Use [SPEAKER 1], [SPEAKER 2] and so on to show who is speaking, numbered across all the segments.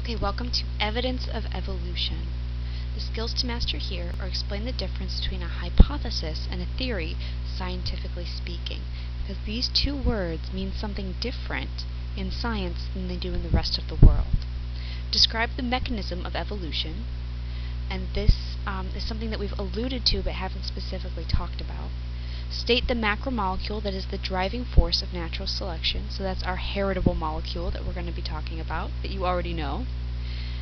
[SPEAKER 1] Okay, welcome to Evidence of Evolution. The skills to master here are explain the difference between a hypothesis and a theory, scientifically speaking, because these two words mean something different in science than they do in the rest of the world. Describe the mechanism of evolution, and this is something that we've alluded to but haven't specifically talked about. State the macromolecule that is the driving force of natural selection, so that's our heritable molecule that we're going to be talking about, that you already know.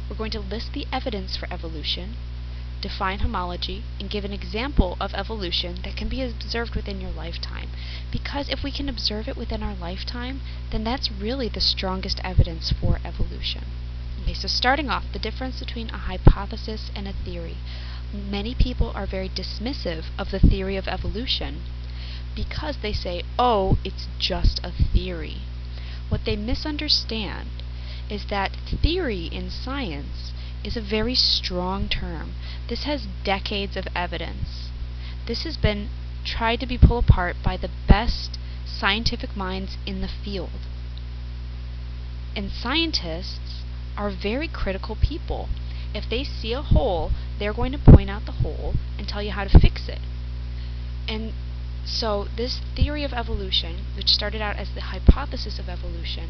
[SPEAKER 1] We're going to list the evidence for evolution, define homology, and give an example of evolution that can be observed within your lifetime. Because if we can observe it within our lifetime, then that's really the strongest evidence for evolution. Okay, so starting off, the difference between a hypothesis and a theory. Many people are very dismissive of the theory of evolution because they say, oh, it's just a theory. What they misunderstand is that theory in science is a very strong term. This has decades of evidence. This has been tried to be pulled apart by the best scientific minds in the field. And scientists are very critical people. If they see a hole, they're going to point out the hole and tell you how to fix it. And so this theory of evolution, which started out as the hypothesis of evolution,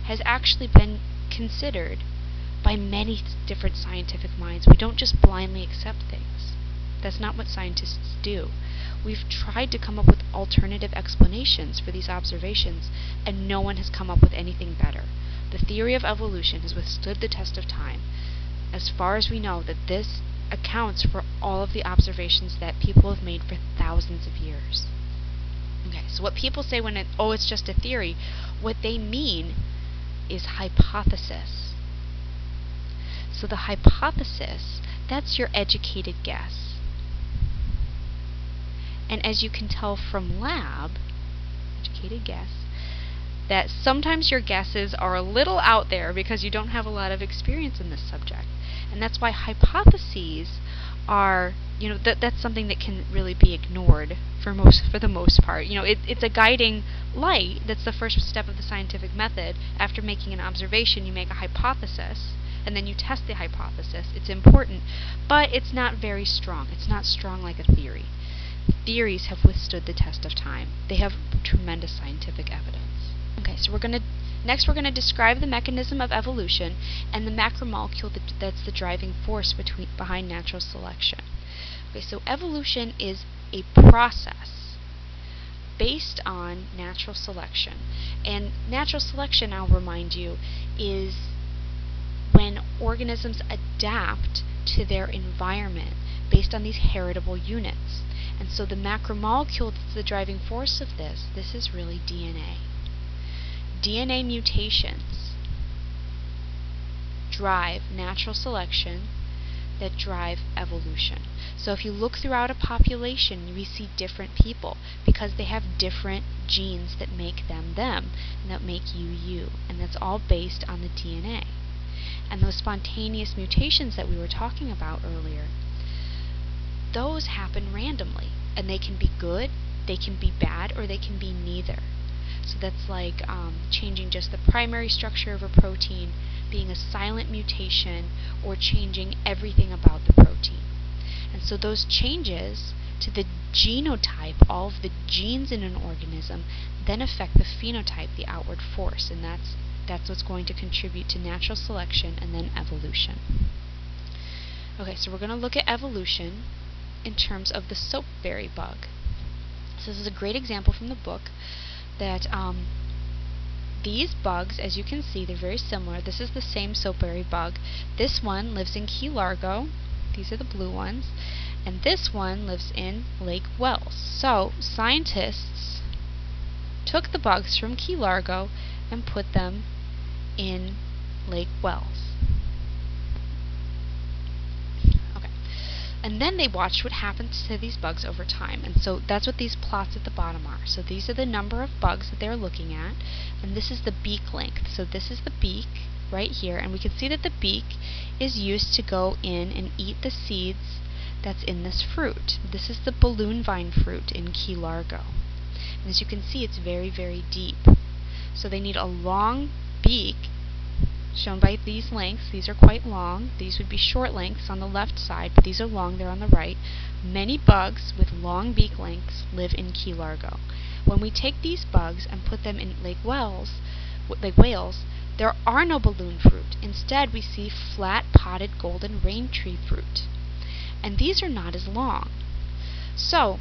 [SPEAKER 1] has actually been considered by many different scientific minds. We don't just blindly accept things. That's not what scientists do. We've tried to come up with alternative explanations for these observations, and no one has come up with anything better. The theory of evolution has withstood the test of time. As far as we know, that this accounts for all of the observations that people have made for thousands of years. Okay, so what people say when it's just a theory, what they mean is hypothesis. So the hypothesis, that's your educated guess. And as you can tell from lab, educated guess, that sometimes your guesses are a little out there because you don't have a lot of experience in this subject. And that's why hypotheses are, that's something that can really be ignored for the most part. It's a guiding light. That's the first step of the scientific method. After making an observation, you make a hypothesis, and then you test the hypothesis. It's important, but it's not very strong. It's not strong like a theory. Theories have withstood the test of time. They have tremendous scientific evidence. Okay, so next we're going to describe the mechanism of evolution and the macromolecule that's the driving force behind natural selection. Okay, so evolution is a process based on natural selection. And natural selection, I'll remind you, is when organisms adapt to their environment based on these heritable units. And so the macromolecule that's the driving force of this is really DNA. DNA mutations drive natural selection that drive evolution. So if you look throughout a population, we see different people because they have different genes that make them them and that make you you. And that's all based on the DNA. And those spontaneous mutations that we were talking about earlier, those happen randomly. And they can be good, they can be bad, or they can be neither. So that's like changing just the primary structure of a protein, being a silent mutation, or changing everything about the protein. And so those changes to the genotype, all of the genes in an organism, then affect the phenotype, the outward force, and that's what's going to contribute to natural selection and then evolution. Okay, so we're going to look at evolution in terms of the soapberry bug. So this is a great example from the book that these bugs, as you can see, they're very similar. This is the same soapberry bug. This one lives in Key Largo. These are the blue ones. And this one lives in Lake Wells. So scientists took the bugs from Key Largo and put them in Lake Wells. And then they watched what happens to these bugs over time. And so that's what these plots at the bottom are. So these are the number of bugs that they're looking at. And this is the beak length. So this is the beak right here. And we can see that the beak is used to go in and eat the seeds that's in this fruit. This is the balloon vine fruit in Key Largo. And as you can see, it's very, very deep. So they need a long beak shown by these lengths. These are quite long. These would be short lengths on the left side, but these are long, they're on the right. Many bugs with long beak lengths live in Key Largo. When we take these bugs and put them in Lake Wales, there are no balloon fruit. Instead, we see flat, potted golden rain tree fruit. And these are not as long. So,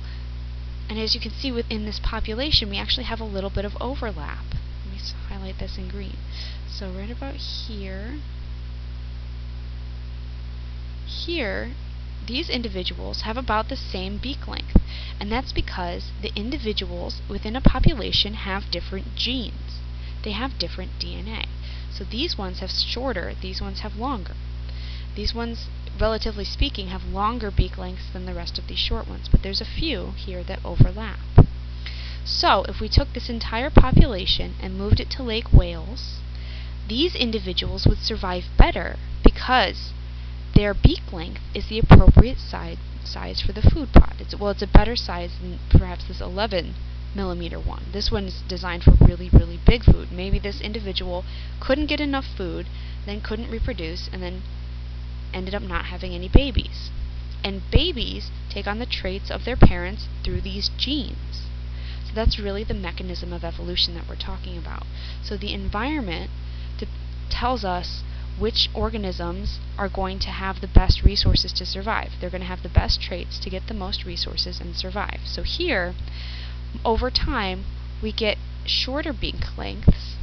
[SPEAKER 1] and as you can see within this population, we actually have a little bit of overlap. Let me highlight this in green. So right about here, these individuals have about the same beak length. And that's because the individuals within a population have different genes. They have different DNA. So these ones have shorter, these ones have longer. These ones, relatively speaking, have longer beak lengths than the rest of these short ones, but there's a few here that overlap. So if we took this entire population and moved it to Lake Wales, these individuals would survive better because their beak length is the appropriate size for the food plot. It's a better size than perhaps this 11 millimeter one. This one is designed for really, really big food. Maybe this individual couldn't get enough food, then couldn't reproduce, and then ended up not having any babies. And babies take on the traits of their parents through these genes. So that's really the mechanism of evolution that we're talking about. So the environment tells us which organisms are going to have the best resources to survive. They're going to have the best traits to get the most resources and survive. So here, over time, we get shorter beak lengths,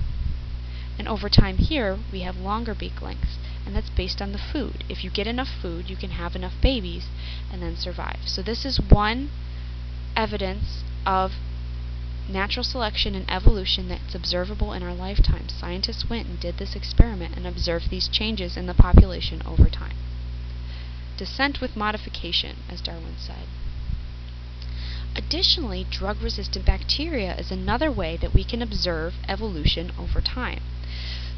[SPEAKER 1] and over time here, we have longer beak lengths, and that's based on the food. If you get enough food, you can have enough babies and then survive. So this is one evidence of natural selection and evolution that's observable in our lifetime. Scientists went and did this experiment and observed these changes in the population over time. Descent with modification, as Darwin said. Additionally, drug-resistant bacteria is another way that we can observe evolution over time.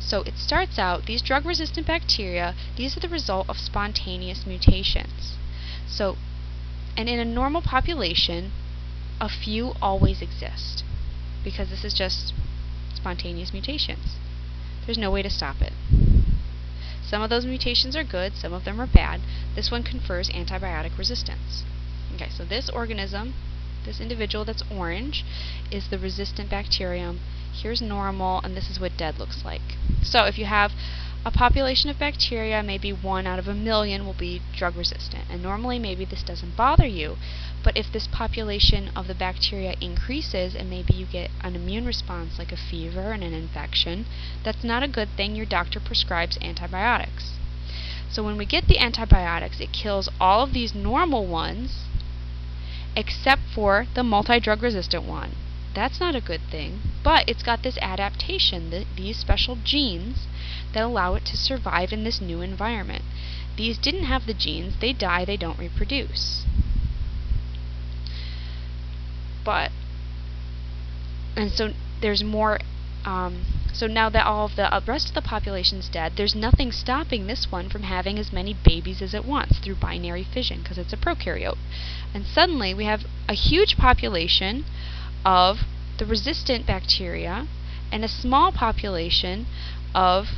[SPEAKER 1] So it starts out, these drug-resistant bacteria, these are the result of spontaneous mutations. So, and in a normal population, a few always exist, because this is just spontaneous mutations. There's no way to stop it. Some of those mutations are good, some of them are bad. This one confers antibiotic resistance. Okay, so this organism, this individual that's orange, is the resistant bacterium. Here's normal, and this is what dead looks like. So if you have a population of bacteria, maybe 1 out of 1,000,000 will be drug resistant. And normally maybe this doesn't bother you, but if this population of the bacteria increases and maybe you get an immune response like a fever and an infection, that's not a good thing. Your doctor prescribes antibiotics. So when we get the antibiotics, it kills all of these normal ones except for the multi-drug resistant one. That's not a good thing, but it's got this adaptation, these special genes that allow it to survive in this new environment. These didn't have the genes, they die, they don't reproduce. And so there's more, so now that all of the rest of the population's dead, there's nothing stopping this one from having as many babies as it wants through binary fission, because it's a prokaryote. And suddenly we have a huge population of the resistant bacteria and a small population of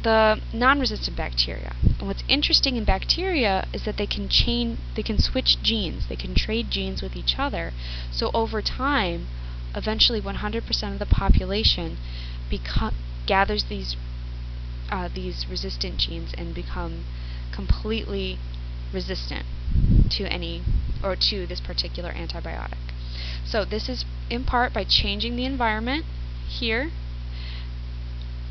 [SPEAKER 1] the non-resistant bacteria. And what's interesting in bacteria is that they can switch genes, they can trade genes with each other. So over time, eventually 100% of the population gathers these resistant genes and become completely resistant to this particular antibiotic. So this is in part by changing the environment here,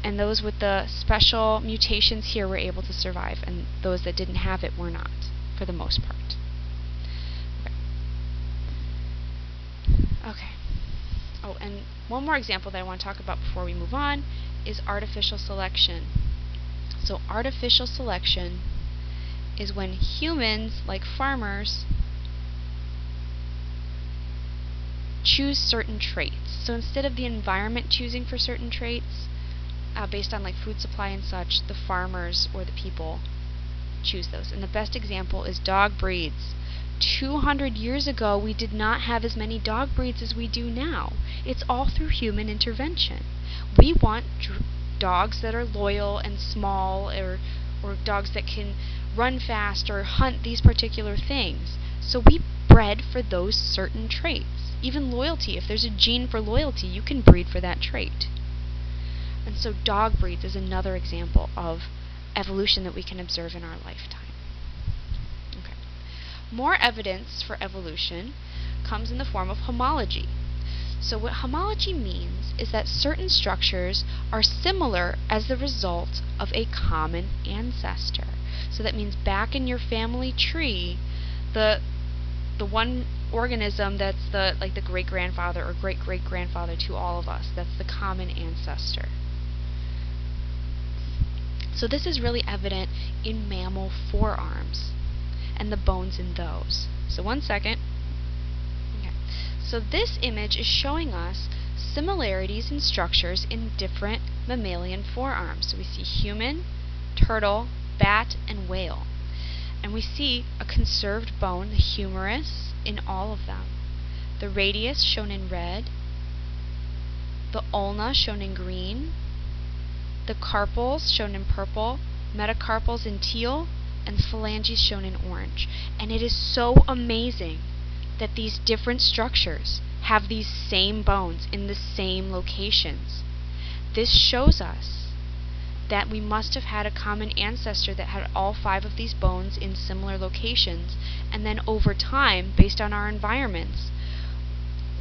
[SPEAKER 1] and those with the special mutations here were able to survive, and those that didn't have it were not, for the most part. Okay. Oh, and one more example that I want to talk about before we move on is artificial selection. So artificial selection is when humans, like farmers, choose certain traits. So instead of the environment choosing for certain traits, based on like food supply and such, the farmers or the people choose those. And the best example is dog breeds. 200 years ago, we did not have as many dog breeds as we do now. It's all through human intervention. We want dogs that are loyal and small, or dogs that can run fast or hunt these particular things. So we bred for those certain traits. Even loyalty, if there's a gene for loyalty, you can breed for that trait. And so dog breeds is another example of evolution that we can observe in our lifetime. Okay. More evidence for evolution comes in the form of homology. So what homology means is that certain structures are similar as the result of a common ancestor. So that means back in your family tree, the one organism that's the great-grandfather or great-great-grandfather to all of us, that's the common ancestor. So this is really evident in mammal forearms and the bones in those. So one second. Okay. So this image is showing us similarities in structures in different mammalian forearms. So we see human, turtle, bat, and whale. And we see a conserved bone, the humerus, in all of them. The radius shown in red, the ulna shown in green, the carpals shown in purple, metacarpals in teal, and phalanges shown in orange. And it is so amazing that these different structures have these same bones in the same locations. This shows us that we must have had a common ancestor that had all 5 of these bones in similar locations, and then over time, based on our environments,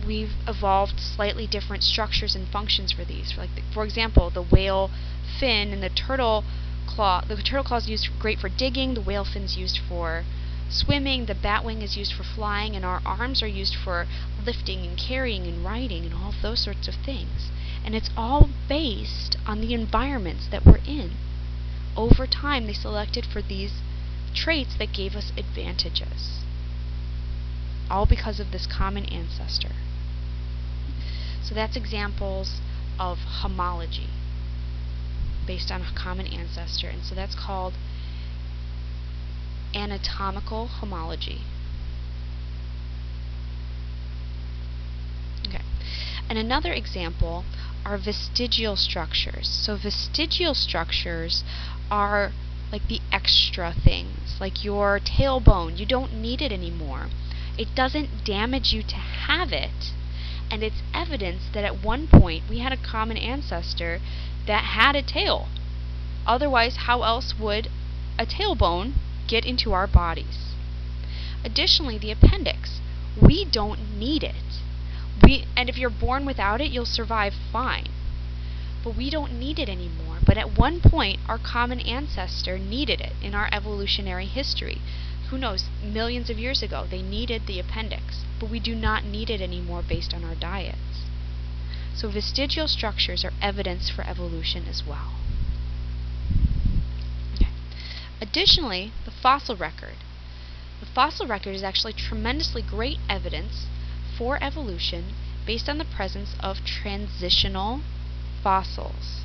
[SPEAKER 1] we've evolved slightly different structures and functions for these. For example, the whale fin and the turtle claw. The turtle claw is used great for digging, the whale fin is used for swimming, the bat wing is used for flying, and our arms are used for lifting and carrying and riding and all of those sorts of things. And it's all based on the environments that we're in. Over time, they selected for these traits that gave us advantages. All because of this common ancestor. So that's examples of homology based on a common ancestor. And so that's called anatomical homology. Okay. And another example are vestigial structures. So vestigial structures are like the extra things, like your tailbone. You don't need it anymore. It doesn't damage you to have it. And it's evidence that at one point we had a common ancestor that had a tail. Otherwise, how else would a tailbone get into our bodies? Additionally, the appendix. We don't need it. And if you're born without it, you'll survive fine. But we don't need it anymore. But at one point, our common ancestor needed it in our evolutionary history. Who knows, millions of years ago, they needed the appendix. But we do not need it anymore based on our diets. So vestigial structures are evidence for evolution as well. Okay. Additionally, the fossil record. The fossil record is actually tremendously great evidence for evolution based on the presence of transitional fossils.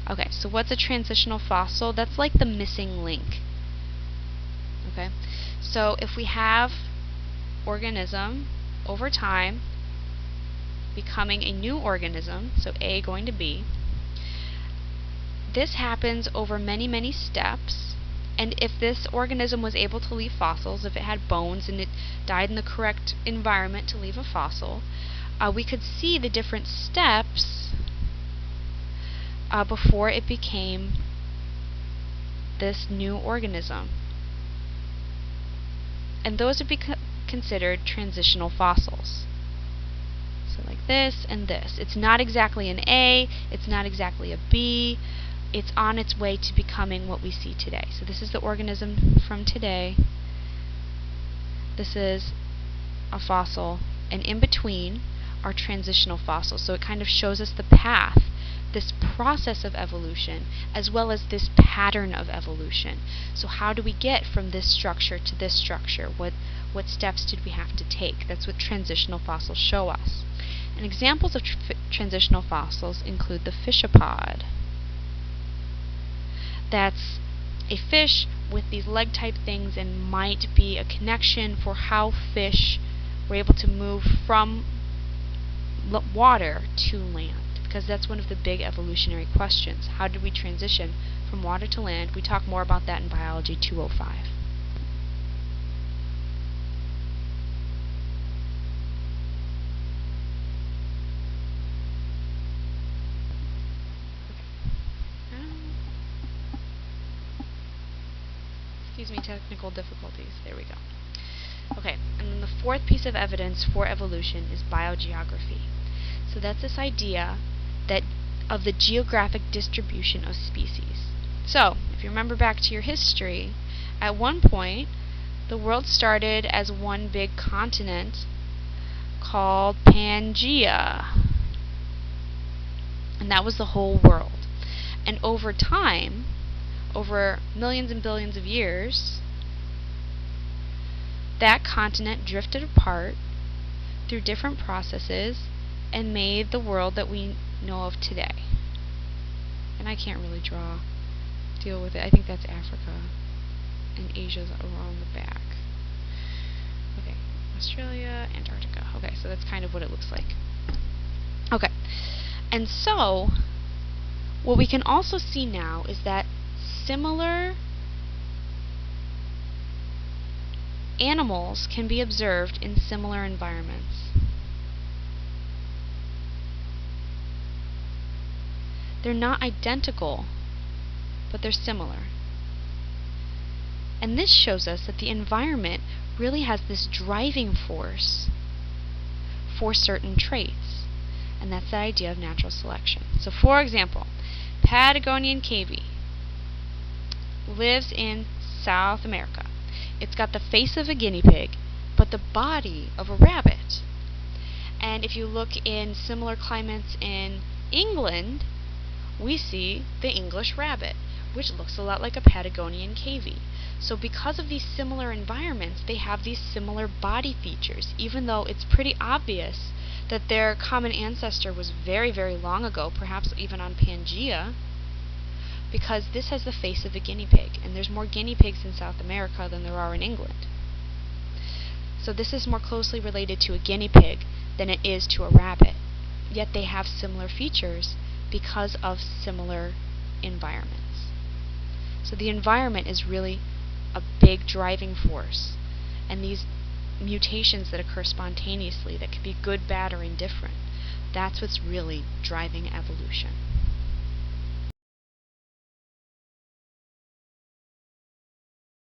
[SPEAKER 1] Okay, so what's a transitional fossil? That's like the missing link. Okay, so if we have organism over time becoming a new organism, so A going to B, this happens over many, many steps. And if this organism was able to leave fossils, if it had bones and it died in the correct environment to leave a fossil, we could see the different steps before it became this new organism. And those would be considered transitional fossils. So like this and this. It's not exactly an A, it's not exactly a B. It's on its way to becoming what we see today. So this is the organism from today. This is a fossil. And in between are transitional fossils. So it kind of shows us the path, this process of evolution, as well as this pattern of evolution. So how do we get from this structure to this structure? What steps did we have to take? That's what transitional fossils show us. And examples of transitional fossils include the fishapod. That's a fish with these leg-type things and might be a connection for how fish were able to move from water to land. because that's one of the big evolutionary questions. How did we transition from water to land? We talk more about that in Biology 205. Excuse me, technical difficulties. There we go. Okay, and then the fourth piece of evidence for evolution is biogeography. So that's this idea that of the geographic distribution of species. So, if you remember back to your history, at one point, the world started as one big continent called Pangea. And that was the whole world. And over time, over millions and billions of years, that continent drifted apart through different processes and made the world that we know of today. And I can't really deal with it. I think that's Africa, and Asia's around the back. Okay, Australia, Antarctica. Okay, so that's kind of what it looks like. Okay, and so what we can also see now is that similar animals can be observed in similar environments. They're not identical, but they're similar. And this shows us that the environment really has this driving force for certain traits. And that's the idea of natural selection. So for example, Patagonian cavy lives in South America. It's got the face of a guinea pig, but the body of a rabbit. And if you look in similar climates in England, we see the English rabbit, which looks a lot like a Patagonian cavy. So because of these similar environments, they have these similar body features, even though it's pretty obvious that their common ancestor was very, very long ago, perhaps even on Pangea, because this has the face of a guinea pig, and there's more guinea pigs in South America than there are in England. So this is more closely related to a guinea pig than it is to a rabbit, yet they have similar features because of similar environments. So the environment is really a big driving force, and these mutations that occur spontaneously that can be good, bad, or indifferent, that's what's really driving evolution.